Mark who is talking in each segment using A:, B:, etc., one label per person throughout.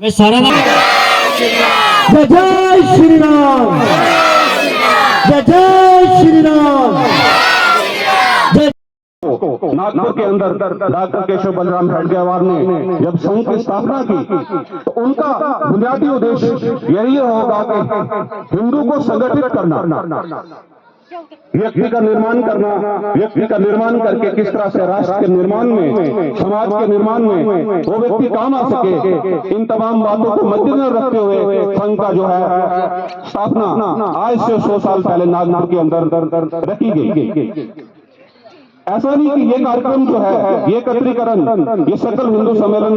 A: मैं सारा
B: जय जय श्री राम, जय जय श्री राम।
C: नागपुर के अंदर डॉक्टर केशव बलराम हेडगेवार ने जब संघ की स्थापना की तो उनका बुनियादी उद्देश्य यही होगा कि हिंदू को संगठित करना, व्यक्ति का निर्माण करना, व्यक्ति का निर्माण करके किस तरह से राष्ट्र के निर्माण में, समाज के निर्माण में वो व्यक्ति काम आ सके। इन तमाम बातों को मद्देनजर रखते हुए संघ का जो है स्थापना आज से 100 साल पहले नागपुर के अंदर रखी गई। ऐसा नहीं कि ये कार्यक्रम जो है, ये एकत्रीकरण, ये सकल हिंदू सम्मेलन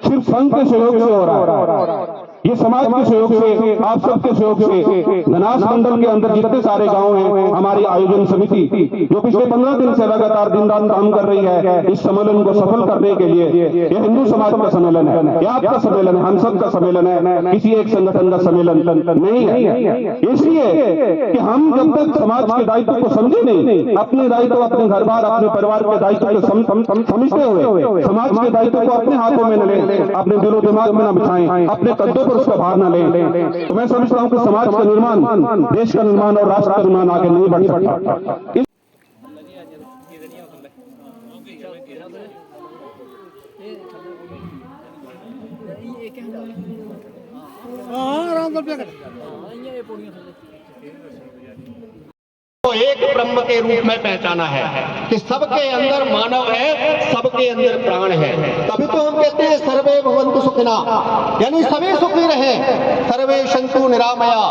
C: सिर्फ संघ के सहयोग से हो रहा है। ये समाज के सहयोग से, आप सबके सहयोग से, धनास मंडल के अंदर जितने सारे गांव हैं, हमारी आयोजन समिति जो पिछले 15 दिन से लगातार दिन रात काम कर रही है इस सम्मेलन को सफल करने के लिए। ये हिंदू समाज का सम्मेलन है, ये आपका सम्मेलन है, हम सब का सम्मेलन है, किसी एक संगठन का सम्मेलन नहीं है। इसलिए कि हम जब तक समाज के दायित्व को समझे नहीं, अपने दायित्व, अपने घर बार, अपने परिवार के दायित्व को समझते हुए समाज के दायित्व को अपने हाथों में न लें, अपने दिलो दिमाग में न बिछाएं, अपने कद्दों पर उसका भार न लें, तो मैं समझता हूं कि समाज का निर्माण, देश का निर्माण और राष्ट्र का निर्माण आगे नहीं बढ़ सकता।
D: तो एक ब्रह्म के रूप में पहचाना है कि सबके अंदर मानव है, सबके अंदर प्राण है। तभी तो हम कहते हैं सर्वे भवन्तु सुखिना, यानी सभी सुखी रहे, सर्वे सन्तु निरामया,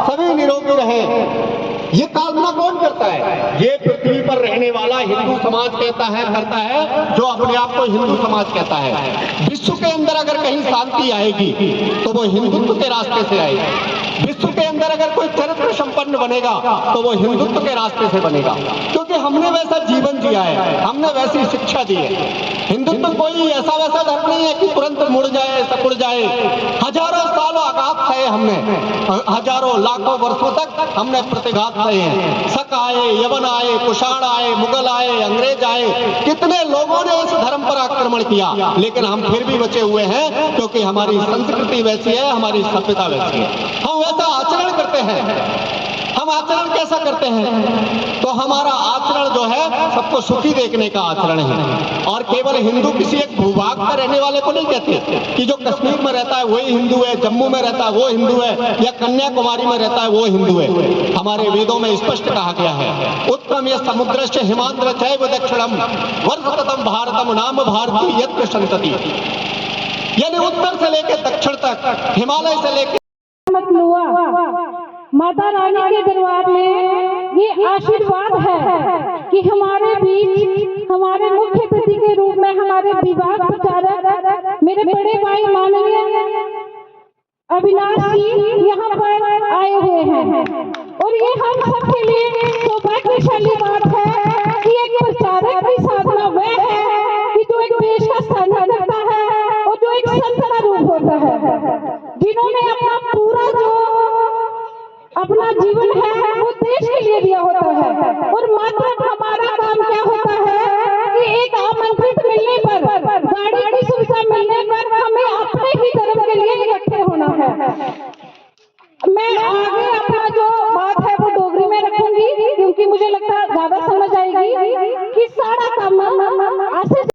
D: सभी निरोगी रहे। ये कल्पना कौन करता है? ये पृथ्वी पर रहने वाला हिंदू समाज कहता है, करता है, जो अपने आप को हिंदू समाज कहता है। विश्व के अंदर अगर कहीं शांति आएगी तो वो हिंदुत्व के रास्ते से आएगी। विश्व के अंदर अगर कोई चरित्र संपन्न बनेगा तो वो हिंदुत्व के रास्ते से बनेगा, क्योंकि हमने वैसा जीवन जिया है, हमने वैसी शिक्षा दी है। हिंदुत्व कोई ऐसा वैसा धर्म नहीं है कि तुरंत मुड़ जाए, सकुड़ जाए। हजारों सालों आघात सहे हमने, हजारों लाखों वर्षों तक हमने प्रतिघात सहे हैं। शक आए, यवन आए, कुषाण आए, मुगल आए, अंग्रेज आए, कितने लोगों ने इस धर्म पर आक्रमण किया, लेकिन हम फिर भी बचे हुए हैं, क्योंकि हमारी संस्कृति वैसी है, हमारी सभ्यता वैसी है। हम वैसा आचरण करते हैं। हम आचरण कैसा करते हैं? तो हमारा आचरण जो है सबको सुखी देखने का आचरण है। और केवल हिंदू किसी एक भूभाग में रहने वाले को नहीं कहते कि जो कश्मीर में रहता है वही हिंदू है, जम्मू में रहता है वो हिंदू है, या कन्याकुमारी में रहता है वो हिंदू है। हमारे वेदों में स्पष्ट कहा गया है, उत्तम यह समुद्रश्च हिमांद्र चैव दक्षिणम वर्षततम भारतम नाम भारती यत्र संतति। यानी उत्तर से लेकर दक्षिण तक, हिमालय से लेकर
E: माता रानी के दरबार में ये आशीर्वाद है कि हमारे बीच, हमारे मुख्य अतिथि के रूप में हमारे विवाह प्रचारक मेरे बड़े भाई माननीय अविनाश जी यहाँ पर आए हुए हैं। और ये हम सबके लिए सौभाग्यशाली बात है कि एक प्रचारक की साधना वह है कि जो एक देश का साधना करता है और जो एक संत का रूप होता है, जिन्होंने अपना जीवन है वो देश के लिए दिया होता है। और मात्र हमारा काम क्या होता है कि एक आमंत्रित मिलने पर, गाड़ी की सुविधा मिलने पर हमें अपने ही धर्म के लिए इकट्ठे होना है। मैं आगे अपना जो बात है वो डोगरी में रखूंगी, क्योंकि मुझे लगता है ज्यादा समझ आएगी कि सारा काम ऐसे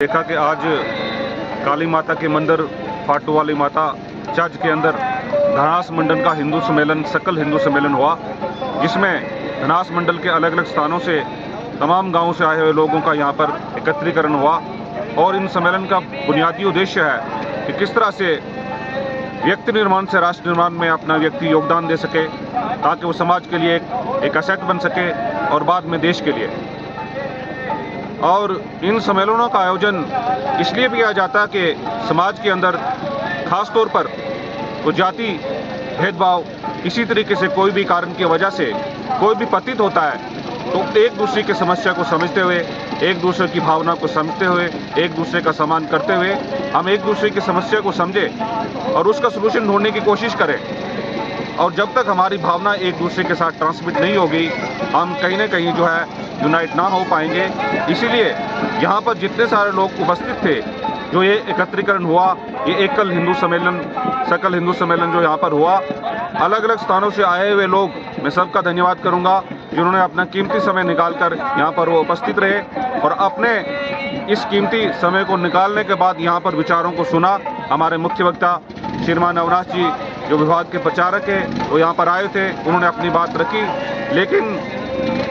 F: देखा कि आज काली माता के मंदिर फाटू वाली माता चर्च के अंदर धनास मंडल का हिंदू सम्मेलन, सकल हिंदू सम्मेलन हुआ, जिसमें धनास मंडल के अलग अलग स्थानों से तमाम गांवों से आए हुए लोगों का यहां पर एकत्रीकरण हुआ। और इन सम्मेलन का बुनियादी उद्देश्य है कि किस तरह से व्यक्ति निर्माण से राष्ट्र निर्माण में अपना व्यक्ति योगदान दे सके, ताकि वो समाज के लिए एक एसेट बन सके और बाद में देश के लिए। और इन सम्मेलनों का आयोजन इसलिए भी किया जाता है कि समाज के अंदर खास तौर पर वो जाति भेदभाव किसी तरीके से कोई भी कारण की वजह से कोई भी पतित होता है तो एक दूसरे की समस्या को समझते हुए, एक दूसरे की भावना को समझते हुए, एक दूसरे का सम्मान करते हुए हम एक दूसरे की समस्या को समझें और उसका सलूशन ढूंढने की कोशिश करें। और जब तक हमारी भावना एक दूसरे के साथ ट्रांसमिट नहीं होगी, हम कहीं ना कहीं जो है यूनाइट ना हो पाएंगे। इसीलिए यहाँ पर जितने सारे लोग उपस्थित थे, जो ये एकत्रीकरण हुआ, ये एकल हिंदू सम्मेलन, सकल हिंदू सम्मेलन जो यहाँ पर हुआ, अलग अलग स्थानों से आए हुए लोग, मैं सबका धन्यवाद करूँगा जिन्होंने अपना कीमती समय निकालकर यहाँ पर वो उपस्थित रहे और अपने इस कीमती समय को निकालने के बाद यहाँ पर विचारों को सुना। हमारे मुख्य वक्ता श्रीमान अविनाश जी जो विभाग के प्रचारक हैं, वो यहाँ पर आए थे, उन्होंने अपनी बात रखी। लेकिन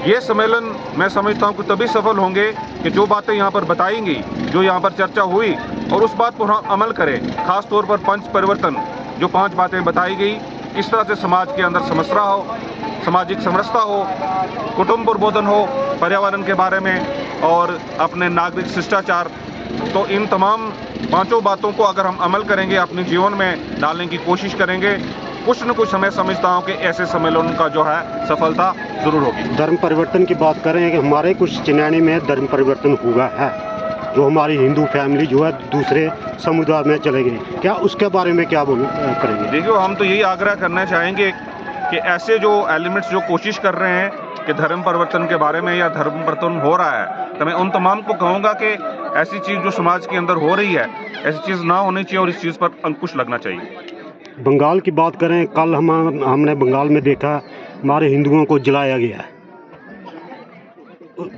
F: ये सम्मेलन मैं समझता हूँ कि तभी सफल होंगे कि जो बातें यहाँ पर बताएंगी, जो यहाँ पर चर्चा हुई और उस बात पर हम अमल करें। खास तौर पर पंच परिवर्तन, जो 5 बातें बताई गई, किस तरह से समाज के अंदर समरसता हो, सामाजिक समरसता हो, कुटुंब प्रबोधन हो, पर्यावरण के बारे में और अपने नागरिक शिष्टाचार। तो इन तमाम 5 बातों को अगर हम अमल करेंगे, अपने जीवन में डालने की कोशिश करेंगे, कुछ न कुछ मैं समझता हूँ कि ऐसे सम्मेलन का जो है सफलता जरूर होगी।
A: धर्म परिवर्तन की बात करें कि हमारे कुछ चिन्यानी में धर्म परिवर्तन हुआ है, जो हमारी हिंदू फैमिली जो है दूसरे समुदाय में चले गई, क्या उसके बारे में क्या करेंगे?
F: देखिए, हम तो यही आग्रह करना चाहेंगे कि ऐसे जो एलिमेंट्स जो कोशिश कर रहे हैं कि धर्म परिवर्तन के बारे में या धर्म परिवर्तन हो रहा है, तो मैं उन तमाम को कहूँगा कि ऐसी चीज़ जो समाज के अंदर हो रही है, ऐसी चीज़ ना होनी चाहिए और इस चीज़ पर अंकुश लगना चाहिए।
A: बंगाल की बात करें, कल हमने बंगाल में देखा हमारे हिंदुओं को जलाया गया,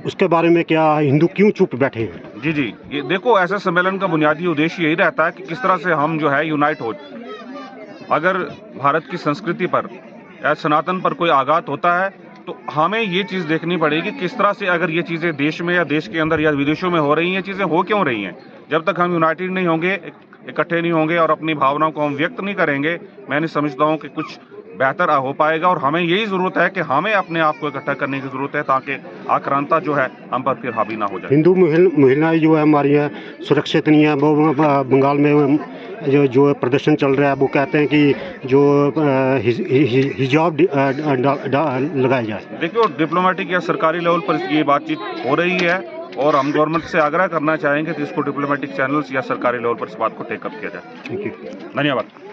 A: उसके बारे में क्या हिंदू क्यों चुप बैठे हैं?
F: जी, ये देखो, ऐसे सम्मेलन का बुनियादी उद्देश्य यही रहता है कि किस तरह से हम जो है यूनाइट हो। अगर भारत की संस्कृति पर या सनातन पर कोई आघात होता है तो हमें ये चीज़ देखनी पड़ेगी किस तरह से, अगर ये चीज़ें देश में या देश के अंदर या विदेशों में हो रही हैं, चीज़ें हो क्यों रही हैं। जब तक हम यूनाइटेड नहीं होंगे, इकट्ठे नहीं होंगे और अपनी भावनाओं को हम व्यक्त नहीं करेंगे, मैं नहीं समझता हूँ कि कुछ बेहतर हो पाएगा। और हमें यही ज़रूरत है कि हमें अपने आप को इकट्ठा करने की ज़रूरत है ताकि आक्रांता जो है हम पर फिर हावी ना हो जाए।
A: हिंदू महिलाएं जो है हमारी है सुरक्षित नहीं है। वो बंगाल में जो प्रदर्शन चल रहा है, वो कहते हैं कि जो हिजाब लगाया जाए।
F: देखिए, डिप्लोमेटिक या सरकारी लेवल पर ये बातचीत हो रही है और हम गवर्नमेंट से आग्रह करना चाहेंगे कि इसको डिप्लोमेटिक चैनल्स या सरकारी लेवल पर इस बात को टेकअप किया जाए।
A: थैंक यू,
F: धन्यवाद।